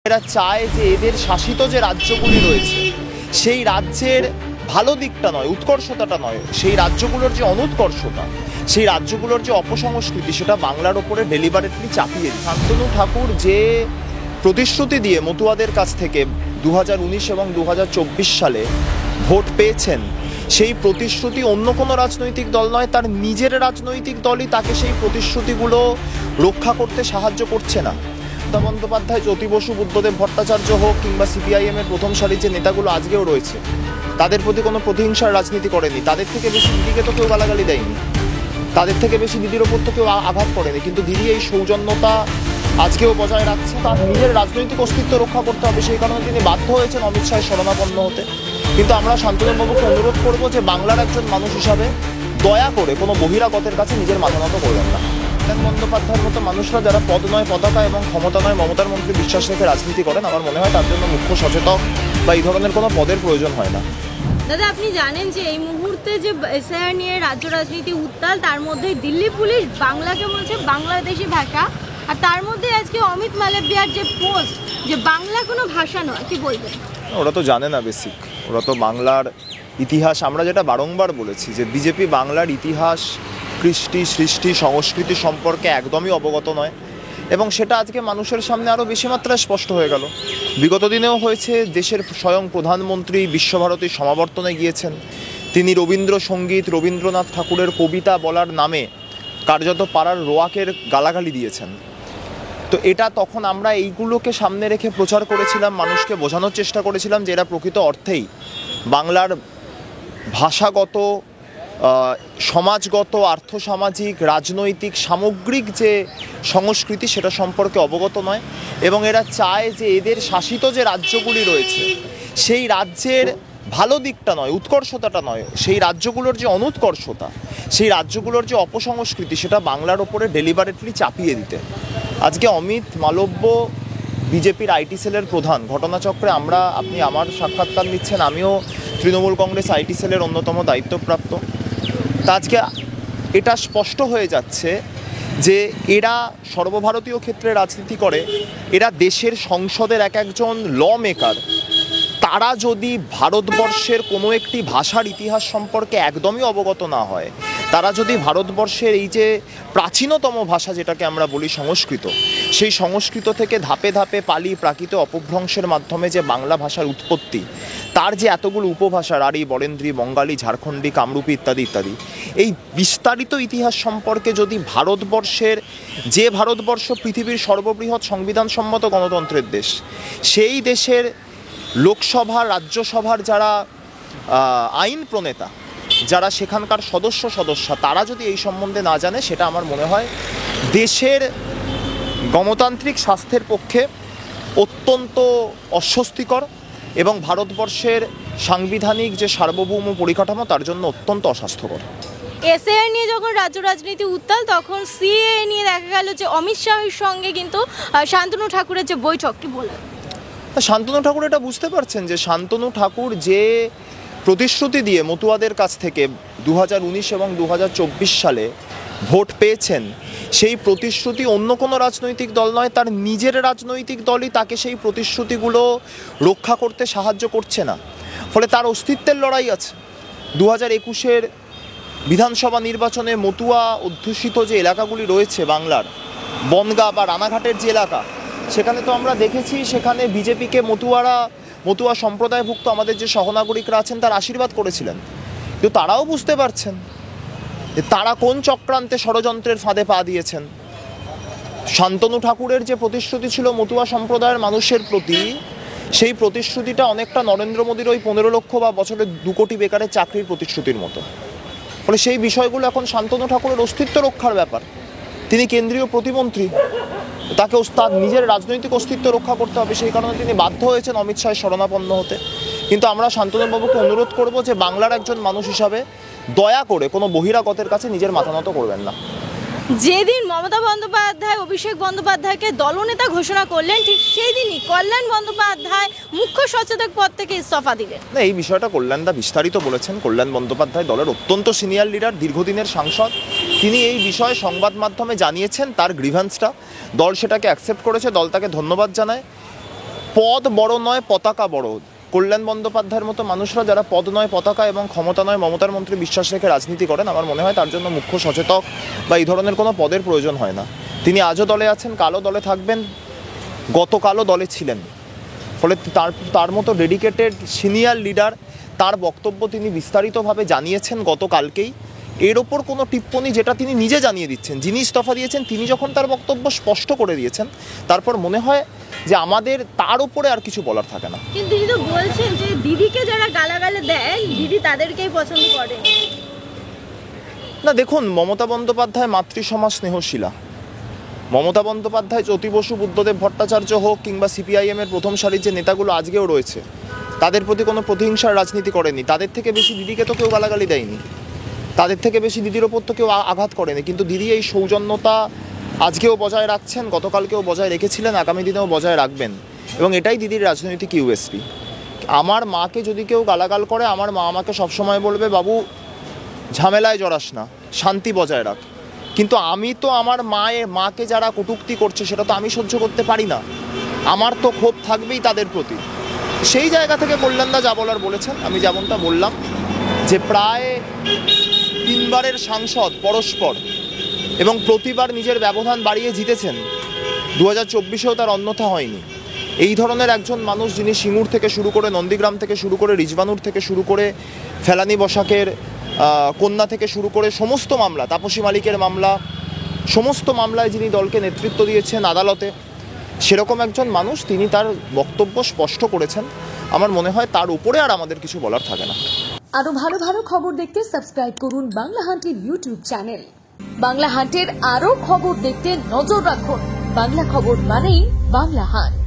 এরা চায় যে এদের শাসিত যে রাজ্যগুলি রয়েছে সেই রাজ্যের ভালো দিকটা নয়, উৎকর্ষতাটা নয়, সেই রাজ্যগুলোর যে অনুৎকর্ষতা, সেই রাজ্যগুলোর যে অপসংস্কৃতি, সেটা বাংলার ওপরে ডেলিবারেটলি চাপিয়ে দিচ্ছে। শান্তনু ঠাকুর যে প্রতিশ্রুতি দিয়ে মতুয়াদের কাছ থেকে 2019 এবং 2024 সালে ভোট পেয়েছেন, সেই প্রতিশ্রুতি অন্য কোনো রাজনৈতিক দল নয়, তার নিজের রাজনৈতিক দলই তাকে সেই প্রতিশ্রুতিগুলো রক্ষা করতে সাহায্য করছে না। মমতা বন্দ্যোপাধ্যায়, জ্যোতি বসু, বুদ্ধদেব ভট্টাচার্য হোক কিংবা সিপিআইএমের প্রথম সারির যে নেতাগুলো আজকেও রয়েছে, তাদের প্রতি কোনো প্রতিহিংসার রাজনীতি করেনি। তাদের থেকে বেশি দিদিকে তো কেউ গালাগালি দেয়নি, তাদের থেকে বেশি দিদির ওপর তো কেউ আঘাত করেনি, কিন্তু দিদি এই সৌজন্যতা আজকেও বজায় রাখছে। তার নিজের রাজনৈতিক অস্তিত্ব রক্ষা করতে হবে, সেই কারণে তিনি বাধ্য হয়েছেন অমিত শাহের শরণাপন্ন হতে। কিন্তু আমরা শান্তনুবাবুকে অনুরোধ করব যে বাংলার একজন মানুষ হিসাবে দয়া করে কোনো বহিরাগতের কাছে নিজের মাথা নত করবেন না। বন্দ্যোপাধ্যায়ের মতো মানুষরা যারা পদ নয় পতাকা এবং ক্ষমতা নয় মমতার মন্ত্রী বিশ্বাস রেখে রাজনীতি করেন, আমার মনে হয় তার জন্য মুখ্য সচেতক বা এই ধরনের কোনো পদের প্রয়োজন হয় না। দাদা, আপনি জানেন যে এই মুহূর্তে যে এসআইআর নিয়ে রাজ্য রাজনীতি উত্তাল, তার মধ্যে দিল্লি পুলিশ বাংলাকে বলছে বাংলাদেশি ভাষা, আর তার মধ্যে আজকে অমিত মালবিয়ার যে পোস্ট যে বাংলা কোনো ভাষা নয়, কি বলবেন? ওরা তো জানে না বেসিক, ওরা তো বাংলার ইতিহাস, আমরা যেটা বারংবার বলেছি যে বিজেপি বাংলার ইতিহাস, কৃষ্টি, সৃষ্টি, সংস্কৃতি সম্পর্কে একদমই অবগত নয়, এবং সেটা আজকে মানুষের সামনে আরও বেশি মাত্রায় স্পষ্ট হয়ে গেল। বিগত দিনেও হয়েছে, দেশের স্বয়ং প্রধানমন্ত্রী বিশ্বভারতী সমাবর্তনে গিয়েছেন, তিনি রবীন্দ্রসঙ্গীত, রবীন্দ্রনাথ ঠাকুরের কবিতা বলার নামে কার্যত পাড়ার রোয়াকের গালাগালি দিয়েছেন। তো এটা তখন আমরা এইগুলোকে সামনে রেখে প্রচার করেছিলাম, মানুষকে বোঝানোর চেষ্টা করেছিলাম যে এরা প্রকৃত অর্থেই বাংলার ভাষাগত, সমাজগত, আর্থসামাজিক, রাজনৈতিক, সামগ্রিক যে সংস্কৃতি সেটা সম্পর্কে অবগত নয়, এবং এরা চায় যে এদের শাসিত যে রাজ্যগুলি রয়েছে সেই রাজ্যের ভালো দিকটা নয়, উৎকর্ষতাটা নয়, সেই রাজ্যগুলোর যে অনুৎকর্ষতা, সেই রাজ্যগুলোর যে অপসংস্কৃতি সেটা বাংলার ওপরে ডেলিবারেটলি চাপিয়ে দিতে। আজকে অমিত মালব্য বিজেপির আইটি সেলের প্রধান, ঘটনাচক্রে আপনি আমার সাক্ষাৎকার নিচ্ছেন, আমিও তৃণমূল কংগ্রেস আইটি সেলের অন্যতম দায়িত্বপ্রাপ্ত। তা আজকে এটা স্পষ্ট হয়ে যাচ্ছে যে এরা সর্বভারতীয় ক্ষেত্রে রাজনীতি করে, এরা দেশের সংসদের একজন ল মেকার। তারা যদি ভারতবর্ষের কোনো একটি ভাষার ইতিহাস সম্পর্কে একদমই অবগত না হয়, তারা যদি ভারতবর্ষের এই যে প্রাচীনতম ভাষা যেটাকে আমরা বলি সংস্কৃত, সেই সংস্কৃত থেকে ধাপে ধাপে পালি প্রাকৃত অপভ্রংশের মাধ্যমে যে বাংলা ভাষার উৎপত্তি, তার যে এতগুলো উপভাষা, রাঢ়ী, বরেন্দ্রী, বঙ্গালী, ঝাড়খণ্ডী, কামরূপী ইত্যাদি ইত্যাদি, এই বিস্তারিত ইতিহাস সম্পর্কে যদি ভারতবর্ষ পৃথিবীর সর্ববৃহৎ সংবিধানসম্মত গণতন্ত্রের দেশ, সেই দেশের লোকসভা, রাজ্যসভার যারা আইন প্রণেতা, যারা সেখানকার সদস্যা, তারা যদি এই সম্বন্ধে না জানে, সেটা আমার মনে হয় দেশের গণতান্ত্রিক স্বাস্থ্যের পক্ষে অত্যন্ত অস্বস্তিকর এবং ভারতবর্ষের সাংবিধানিক যে সার্বভৌম পরিকাঠামো তার জন্য অত্যন্ত অস্বাস্থ্যকর। এসআইআর নিয়ে যখন রাজ্য রাজনীতি উত্তাল, তখন সিএএ নিয়ে দেখা গেল যে অমিত শাহের সঙ্গে কিন্তু শান্তনু ঠাকুরের যে বৈঠক, কি বলবেন? শান্তনু ঠাকুর এটা বুঝতে পারছেন যে শান্তনু ঠাকুর যে প্রতিশ্রুতি দিয়ে মতুয়াদের কাছ থেকে 2019 এবং 2024 সালে ভোট পেয়েছেন, সেই প্রতিশ্রুতি অন্য কোনো রাজনৈতিক দল নয়, তার নিজের রাজনৈতিক দলই তাকে সেই প্রতিশ্রুতিগুলো রক্ষা করতে সাহায্য করছে না। ফলে তার অস্তিত্বের লড়াই আছে। 2021-এর বিধানসভা নির্বাচনে মতুয়া অধ্যুষিত যে এলাকাগুলি রয়েছে বাংলার, বনগাঁ বা রানাঘাটের যে এলাকা, সেখানে তো আমরা দেখেছি সেখানে বিজেপিকে মতুয়া সম্প্রদায়ভুক্ত আমাদের যে সহনাগরিকরা আছেন তার আশীর্বাদ করেছিলেন। কিন্তু তারাও বুঝতে পারছেন যে তারা কোন চক্রান্তে, ষড়যন্ত্রের ফাঁদে পা দিয়েছেন। শান্তনু ঠাকুরের যে প্রতিশ্রুতি ছিল মতুয়া সম্প্রদায়ের মানুষের প্রতি, সেই প্রতিশ্রুতিটা অনেকটা নরেন্দ্র মোদীর ওই 15 লক্ষ বা বছরে 2 কোটি বেকারের চাকরির প্রতিশ্রুতির মতো। ফলে সেই বিষয়গুলো এখন শান্তনু ঠাকুরের অস্তিত্ব রক্ষার ব্যাপার। তিনি কেন্দ্রীয় প্রতিমন্ত্রী, তাকে তার নিজের রাজনৈতিক অস্তিত্ব রক্ষা করতে হবে, সেই কারণে তিনি বাধ্য হয়েছেন অমিত শাহের শরণাপন্ন হতে। কিন্তু আমরা শান্তনুবাবুকে অনুরোধ করব যে বাংলার একজন মানুষ হিসাবে দয়া করে কোনো বহিরাগতের কাছে নিজের মাথা নত করবেন না। যেদিন মমতা বন্দ্যোপাধ্যায় অভিষেক বন্দ্যোপাধ্যায়কে দলনেতা ঘোষণা করলেন, ঠিক সেই দিনই কল্যাণ বন্দ্যোপাধ্যায় মুখ্য সচেতক পদ থেকে ইস্তফা দিলেন। না, এই বিষয়টা কল্যাণদা বিস্তারিত বলেছেন। কল্যাণ বন্দ্যোপাধ্যায় দলের অত্যন্ত সিনিয়র লিডার, দীর্ঘদিনের সাংসদ। তিনি এই বিষয়ে সংবাদ মাধ্যমে জানিয়েছেন তার গ্রিভেন্সটা, দল সেটাকে অ্যাকসেপ্ট করেছে, দল তাকে ধন্যবাদ জানায়। পদ বড় নয়, পতাকা বড়। কল্যাণ বন্দ্যোপাধ্যায়ের মতো মানুষরা যারা পদ নয় পতাকা এবং ক্ষমতা নয় মমতার মন্ত্রী বিশ্বাস রেখে রাজনীতি করেন, আমার মনে হয় তার জন্য মুখ্য সচেতক বা এই ধরনের কোনো পদের প্রয়োজন হয় না। তিনি আজও দলে আছেন, কালও দলে থাকবেন, গতকালও দলে ছিলেন। ফলে তার মতো ডেডিকেটেড সিনিয়র লিডার, তার বক্তব্য তিনি বিস্তারিতভাবে জানিয়েছেন গতকালকেই। এর ওপর কোনো টিপ্পণী যেটা তিনি নিজে জানিয়ে দিচ্ছেন, যিনি ইস্তফা দিয়েছেন তিনি যখন তার বক্তব্য স্পষ্ট করে দিয়েছেন, তারপর মনে হয় যে আমাদের তার উপরে আর কিছু বলার থাকে না। কিন্তু তিনি তো বলছেন যে দিদিকে যারা গালাগালে দেন দিদি তাদেরকেই পছন্দ করেন। না দেখুন, মমতা বন্দ্যোপাধ্যায় মাতৃসমাজ স্নেহশীলা। মমতা বন্দ্যোপাধ্যায়, জ্যোতি বসু, বুদ্ধদেব ভট্টাচার্য হোক কিংবা সিপিআইএমের প্রথম সারির যে নেতাগুলো আজকেও রয়েছে, তাদের প্রতি কোনো প্রতিহিংসার রাজনীতি করেনি। তাদের থেকে বেশি দিদিকে তো কেউ গালাগালি দেয়নি, তাদের থেকে বেশি দিদির ওপর তো কেউ আঘাত করেনি। কিন্তু দিদি এই সৌজন্যতা আজকেও বজায় রাখছেন, গতকালকেও বজায় রেখেছিলেন, আগামী দিনেও বজায় রাখবেন, এবং এটাই দিদির রাজনৈতিক ইউএসপি। আমার মাকে যদি কেউ গালাগাল করে, আমার মা আমাকে সবসময় বলবে, বাবু ঝামেলায় জড়াস না, শান্তি বজায় রাখ। কিন্তু আমি তো আমার মাকে যারা কটূক্তি করছে সেটা তো আমি সহ্য করতে পারি না, আমার তো ক্ষোভ থাকবেই তাদের প্রতি। সেই জায়গা থেকে কল্যাণদা যা বলার বলেছেন। আমি যেমনটা বললাম যে প্রায় 3 বারের সাংসদ পরস্পর, এবং প্রতিবার নিজের ব্যবধান বাড়িয়ে জিতেছেন। 2024-এও তার অন্যথা হয়নি। এই ধরনের একজন মানুষ, যিনি সিঙ্গুর থেকে শুরু করে, নন্দীগ্রাম থেকে শুরু করে, রিজবানুর থেকে শুরু করে, ফেলানি বসাকের কন্যা থেকে শুরু করে সমস্ত মামলা, তাপসী মালিকের মামলা, সমস্ত মামলায় যিনি দলকে নেতৃত্ব দিয়েছেন আদালতে, সেরকম একজন মানুষ, তিনি তার বক্তব্য স্পষ্ট করেছেন। আমার মনে হয় তার উপরে আর আমাদের কিছু বলার থাকে না। আরো ভালো ভালো খবর দেখতে সাবস্ক্রাইব করুন বাংলা হান্টের ইউটিউব চ্যানেল। বাংলা হান্টের আরো খবর দেখতে নজর রাখুন। বাংলা খবর মানেই বাংলা হান্ট।